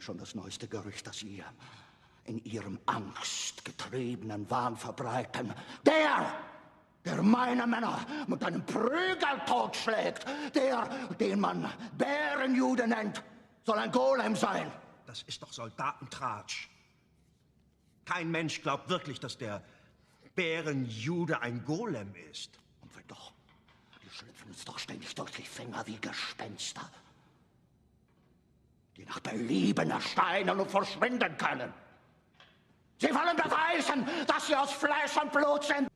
schon das neueste Gerücht, das Sie in Ihrem angstgetriebenen Wahn verbreiten. Der meine Männer mit einem Prügel totschlägt, den man Bärenjude nennt, soll ein Golem sein. Das ist doch Soldatentratsch. Kein Mensch glaubt wirklich, dass der Bärenjude ein Golem ist. Und wenn doch, die schlüpfen uns doch ständig durch die Finger wie Gespenster, die nach Belieben erscheinen und verschwinden können. Sie wollen beweisen, dass sie aus Fleisch und Blut sind.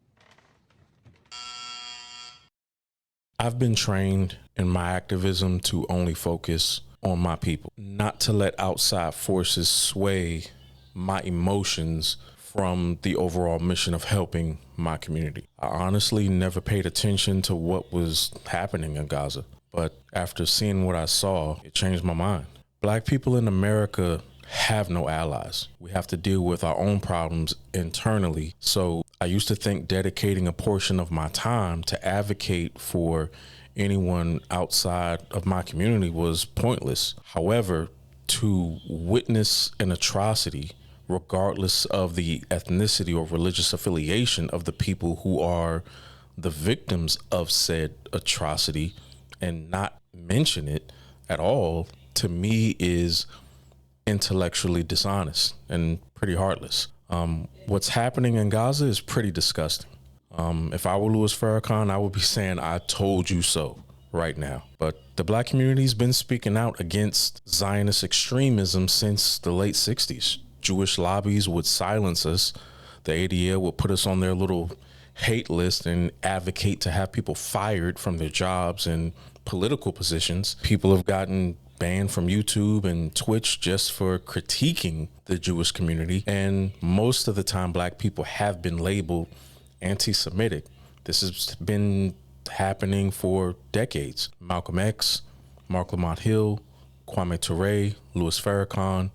I've been trained in my activism to only focus on my people, not to let outside forces sway my emotions from the overall mission of helping my community. I honestly never paid attention to what was happening in Gaza, but after seeing what I saw, it changed my mind. Black people in America have no allies. We have to deal with our own problems internally. So I used to think dedicating a portion of my time to advocate for anyone outside of my community was pointless. However, to witness an atrocity, regardless of the ethnicity or religious affiliation of the people who are the victims of said atrocity, and not mention it at all, to me is intellectually dishonest and pretty heartless. What's happening in Gaza is pretty disgusting. If I were Louis Farrakhan, I would be saying, I told you so right now. But the Black community's been speaking out against Zionist extremism since the late 60s. Jewish lobbies would silence us. The ADL would put us on their little hate list and advocate to have people fired from their jobs and political positions. People have gotten banned from YouTube and Twitch just for critiquing the Jewish community. And most of the time, Black people have been labeled anti-Semitic. This has been happening for decades. Malcolm X, Mark Lamont Hill, Kwame Ture, Louis Farrakhan,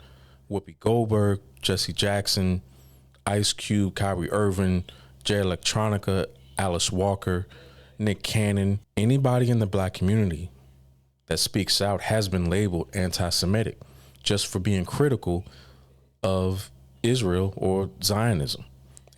Whoopi Goldberg, Jesse Jackson, Ice Cube, Kyrie Irving, Jay Electronica, Alice Walker, Nick Cannon. Anybody in the Black community that speaks out has been labeled anti-Semitic just for being critical of Israel or Zionism.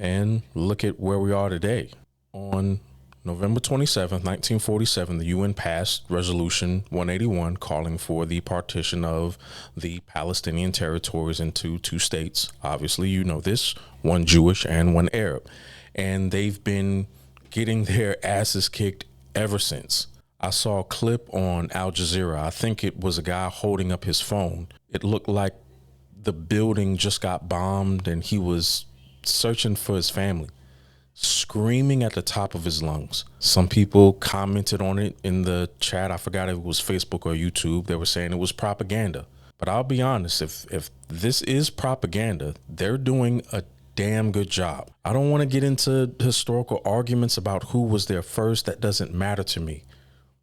And look at where we are today. On November 27th, 1947, the UN passed Resolution 181 calling for the partition of the Palestinian territories into two states. Obviously, you know this, one Jewish and one Arab. And they've been getting their asses kicked ever since. I saw a clip on Al Jazeera. I think it was a guy holding up his phone. It looked like the building just got bombed and he was searching for his family, screaming at the top of his lungs. Some people commented on it in the chat. I forgot if it was Facebook or YouTube. They were saying it was propaganda. But I'll be honest, if this is propaganda, they're doing a damn good job. I don't want to get into historical arguments about who was there first. That doesn't matter to me.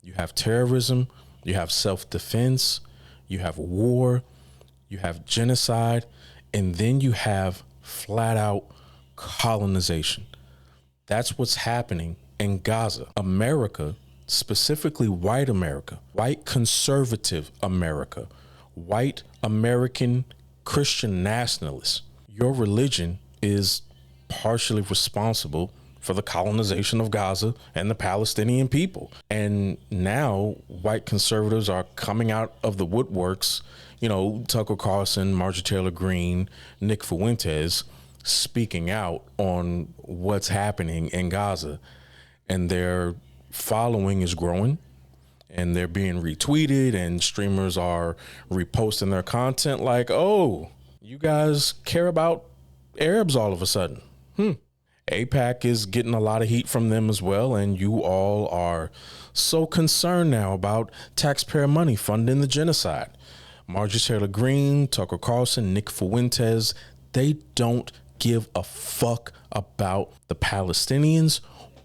You have terrorism, you have self-defense, you have war, you have genocide, and then you have flat out colonization. That's what's happening in Gaza. America, specifically white America, white conservative America, white American Christian nationalists, your religion is partially responsible for the colonization of Gaza and the Palestinian people. And now white conservatives are coming out of the woodworks, you know, Tucker Carlson, Marjorie Taylor Greene, Nick Fuentes, speaking out on what's happening in Gaza. And their following is growing and they're being retweeted and streamers are reposting their content like, oh, you guys care about Arabs all of a sudden. AIPAC is getting a lot of heat from them as well, and you all are so concerned now about taxpayer money funding the genocide. Marjorie Taylor Greene, Tucker Carlson, Nick Fuentes, they don't give a fuck about the Palestinians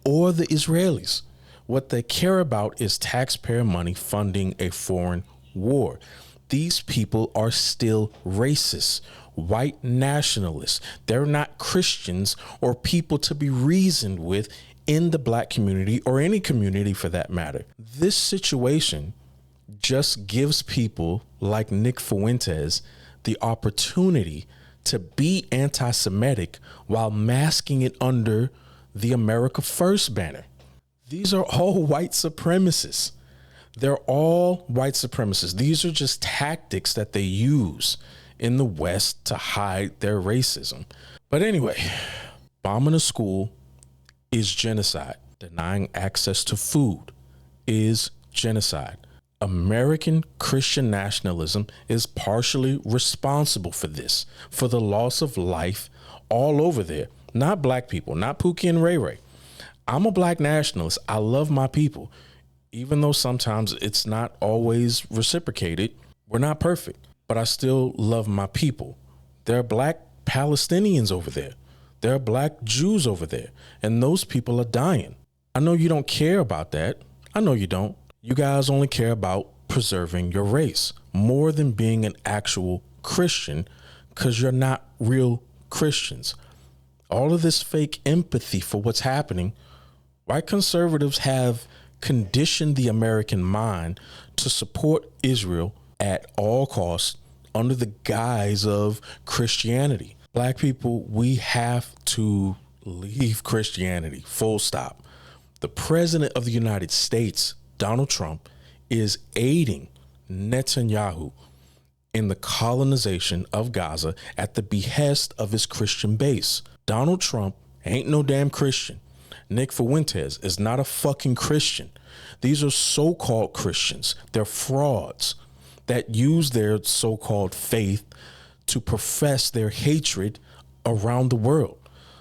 or the Israelis. What they care about is taxpayer money funding a foreign war. These people are still racist, white nationalists. They're not Christians or people to be reasoned with in the Black community or any community for that matter. This situation just gives people like Nick Fuentes the opportunity to be anti-Semitic while masking it under the America First banner. These are all white supremacists. They're all white supremacists. These are just tactics that they use in the West to hide their racism. But anyway, bombing a school is genocide. Denying access to food is genocide. American Christian nationalism is partially responsible for this, for the loss of life all over there. Not black people, not Pookie and Ray Ray. I'm a black nationalist. I love my people, even though sometimes it's not always reciprocated. We're not perfect, but I still love my people. There are black Palestinians over there. There are black Jews over there, and those people are dying. I know you don't care about that. I know you don't. You guys only care about preserving your race more than being an actual Christian, because you're not real Christians. All of this fake empathy for what's happening, white conservatives have conditioned the American mind to support Israel at all costs under the guise of Christianity. Black people, we have to leave Christianity, full stop. The president of the United States, Donald Trump, is aiding Netanyahu in the colonization of Gaza at the behest of his Christian base. Donald Trump ain't no damn Christian. Nick Fuentes is not a fucking Christian. These are so-called Christians. They're frauds that use their so-called faith to profess their hatred around the world.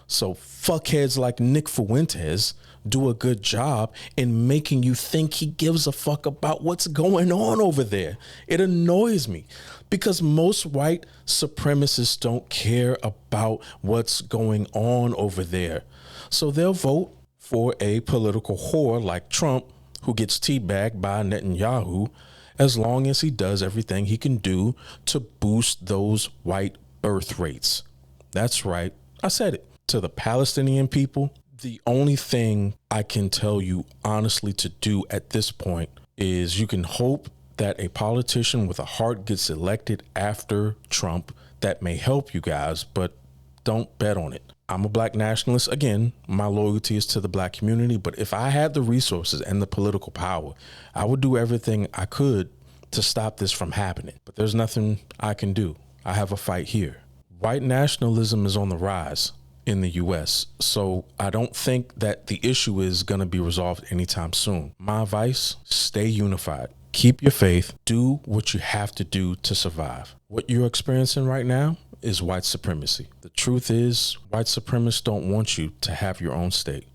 So fuckheads like Nick Fuentes do a good job in making you think he gives a fuck about what's going on over there. It annoys me because most white supremacists don't care about what's going on over there. So they'll vote for a political whore like Trump, who gets teabagged by Netanyahu, as long as he does everything he can do to boost those white birth rates. That's right. I said it. To the Palestinian people, the only thing I can tell you honestly to do at this point is you can hope that a politician with a heart gets elected after Trump that may help you guys, but don't bet on it. I'm a black nationalist. Again, my loyalty is to the black community, but if I had the resources and the political power, I would do everything I could to stop this from happening. But there's nothing I can do. I have a fight here. White nationalism is on the rise in the US, so I don't think that the issue is going to be resolved anytime soon. My advice, stay unified. Keep your faith. Do what you have to do to survive. What you're experiencing right now is white supremacy. The truth is, white supremacists don't want you to have your own state.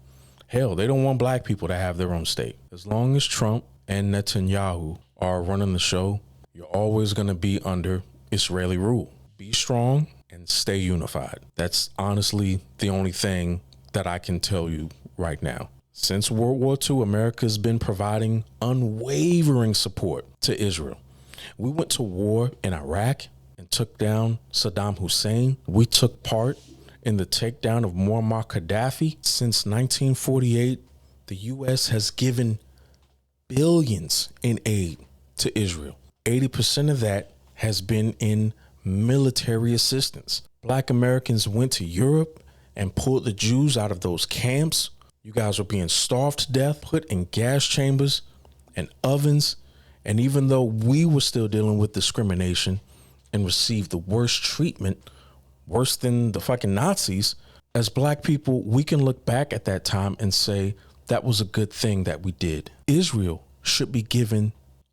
Hell, they don't want black people to have their own state. As long as Trump and Netanyahu are running the show, you're always going to be under Israeli rule. Be strong and stay unified. That's honestly the only thing that I can tell you right now. Since World War II, America's been providing unwavering support to Israel. We went to war in Iraq and took down Saddam Hussein. We took part in the takedown of Muammar Gaddafi. Since 1948, the U.S. has given billions in aid to Israel. 80% of that has been in military assistance. Black Americans went to Europe and pulled the Jews out of those camps. You guys were being starved to death, put in gas chambers and ovens. And even though we were still dealing with discrimination and received the worst treatment, worse than the fucking Nazis, as black people, we can look back at that time and say that was a good thing that we did. Israel should be giving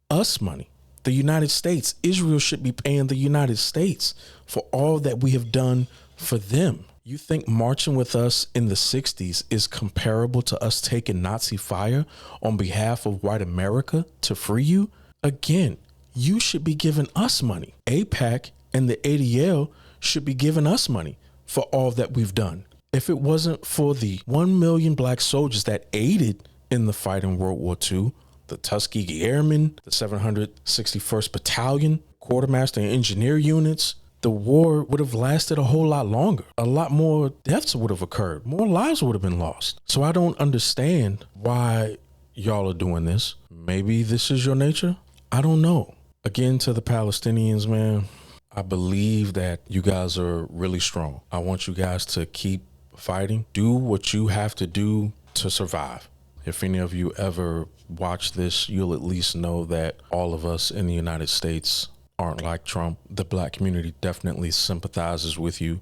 us money. The United States, Israel should be paying the United States for all that we have done for them. You think marching with us in the 60s is comparable to us taking Nazi fire on behalf of white America to free you? Again, you should be giving us money. AIPAC and the ADL should be giving us money for all that we've done. If it wasn't for the 1 million black soldiers that aided in the fight in World War II, the Tuskegee Airmen, the 761st Battalion, Quartermaster and Engineer units, the war would have lasted a whole lot longer. A lot more deaths would have occurred. More lives would have been lost. So I don't understand why y'all are doing this. Maybe this is your nature. I don't know. Again, to the Palestinians, man, I believe that you guys are really strong. I want you guys to keep fighting. Do what you have to do to survive. If any of you ever watch this, you'll at least know that all of us in the United States aren't like Trump. The black community definitely sympathizes with you.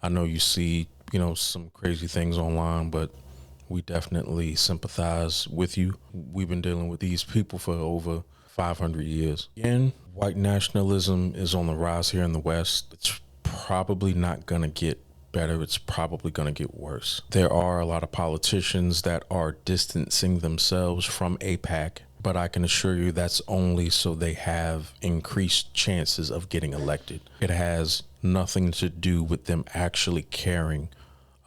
I know you see, some crazy things online, but we definitely sympathize with you. We've been dealing with these people for over 500 years. Again, white nationalism is on the rise here in the West. It's probably not going to get better. It's probably going to get worse. There are a lot of politicians that are distancing themselves from AIPAC, but I can assure you that's only so they have increased chances of getting elected. It has nothing to do with them actually caring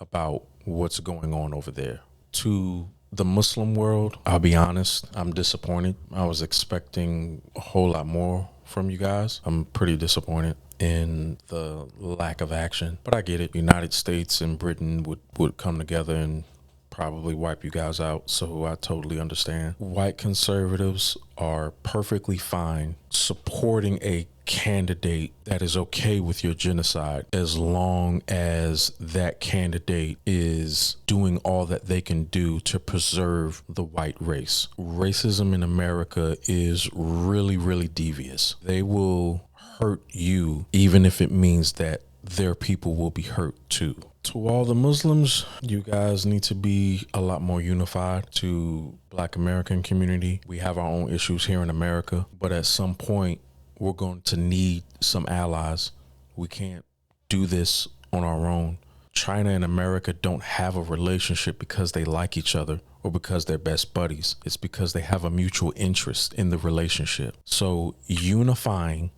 about what's going on over there. To the Muslim world, I'll be honest, I'm disappointed. I was expecting a whole lot more from you guys. I'm pretty disappointed in the lack of action, but I get it. United States and Britain would come together and probably wipe you guys out, so I totally understand. White conservatives are perfectly fine supporting a candidate that is okay with your genocide as long as that candidate is doing all that they can do to preserve the white race. Racism in America is really, really devious. They will hurt you even if it means that their people will be hurt too. To all the Muslims, you guys need to be a lot more unified. To Black American community, we have our own issues here in America, but at some point we're going to need some allies. We can't do this on our own. China and America don't have a relationship because they like each other or because they're best buddies. It's because they have a mutual interest in the relationship. So unifying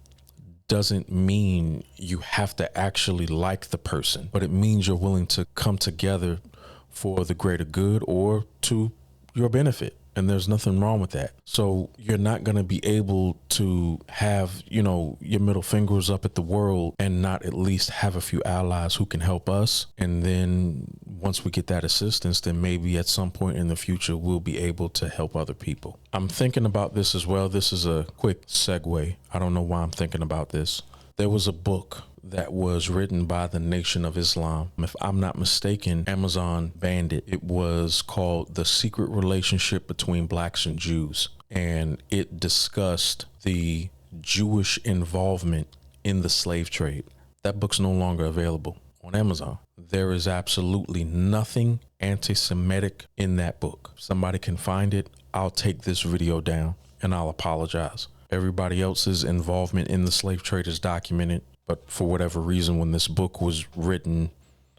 doesn't mean you have to actually like the person, but it means you're willing to come together for the greater good or to your benefit. And there's nothing wrong with that. So you're not going to be able to have, your middle fingers up at the world and not at least have a few allies who can help us. And then once we get that assistance, then maybe at some point in the future, we'll be able to help other people. I'm thinking about this as well. This is a quick segue. I don't know why I'm thinking about this. There was a book that was written by the Nation of Islam. If I'm not mistaken, Amazon banned it. It was called The Secret Relationship Between Blacks and Jews. And it discussed the Jewish involvement in the slave trade. That book's no longer available on Amazon. There is absolutely nothing anti-Semitic in that book. If somebody can find it, I'll take this video down and I'll apologize. Everybody else's involvement in the slave trade is documented. But for whatever reason, when this book was written,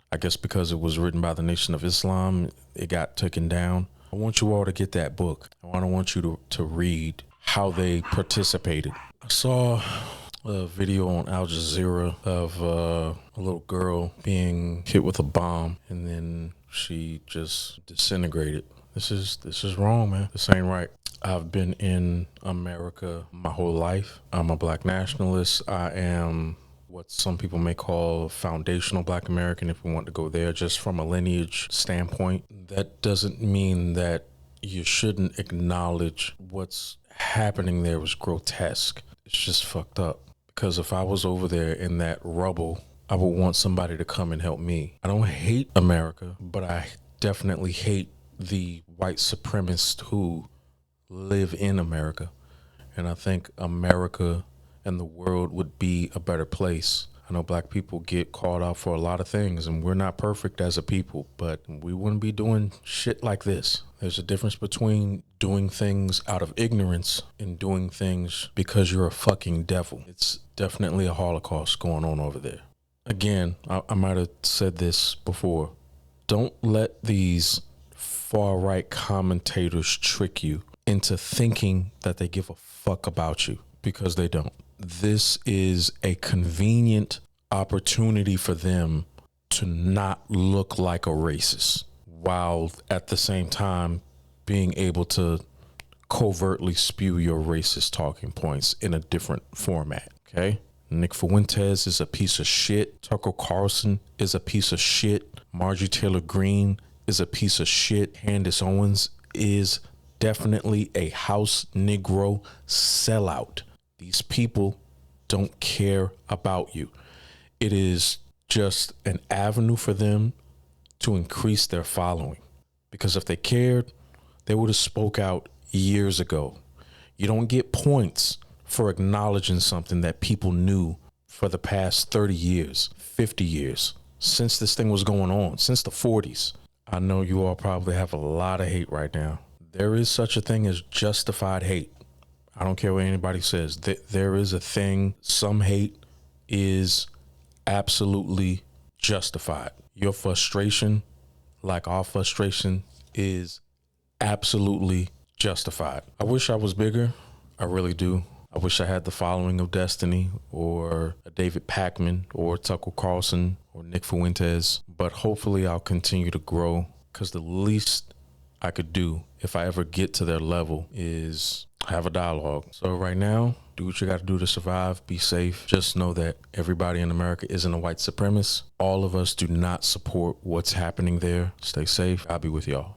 I guess because it was written by the Nation of Islam, it got taken down. I want you all to get that book. I don't want you to read how they participated. I saw a video on Al Jazeera of a little girl being hit with a bomb, and then she just disintegrated. This is wrong, man. This ain't right. I've been in America my whole life. I'm a Black nationalist. I am what some people may call foundational Black American, if we want to go there, just from a lineage standpoint. That doesn't mean that you shouldn't acknowledge what's happening there was grotesque. It's just fucked up. Because if I was over there in that rubble, I would want somebody to come and help me. I don't hate America, but I definitely hate the white supremacists who live in America. And I think America and the world would be a better place. I know Black people get called out for a lot of things, and we're not perfect as a people, but we wouldn't be doing shit like this. There's a difference between doing things out of ignorance and doing things because you're a fucking devil. It's definitely a Holocaust going on over there. Again, I might have said this before. Don't let these far-right commentators trick you into thinking that they give a fuck about you, because they don't. This is a convenient opportunity for them to not look like a racist, while at the same time being able to covertly spew your racist talking points in a different format, okay? Nick Fuentes is a piece of shit. Tucker Carlson is a piece of shit. Marjorie Taylor Greene is a piece of shit. Candace Owens is definitely a house Negro sellout. These people don't care about you. It is just an avenue for them to increase their following. Because if they cared, they would have spoke out years ago. You don't get points for acknowledging something that people knew for the past 30 years, 50 years, since this thing was going on, since the 40s. I know you all probably have a lot of hate right now. There is such a thing as justified hate. I don't care what anybody says. There is a thing. Some hate is absolutely justified. Your frustration, like our frustration, is absolutely justified. I wish I was bigger. I really do. I wish I had the following of Destiny or a David Pakman or Tucker Carlson or Nick Fuentes, but hopefully I'll continue to grow, because the least I could do if I ever get to their level is have a dialogue. So right now, do what you got to do to survive. Be safe. Just know that everybody in America isn't a white supremacist. All of us do not support what's happening there. Stay safe. I'll be with y'all.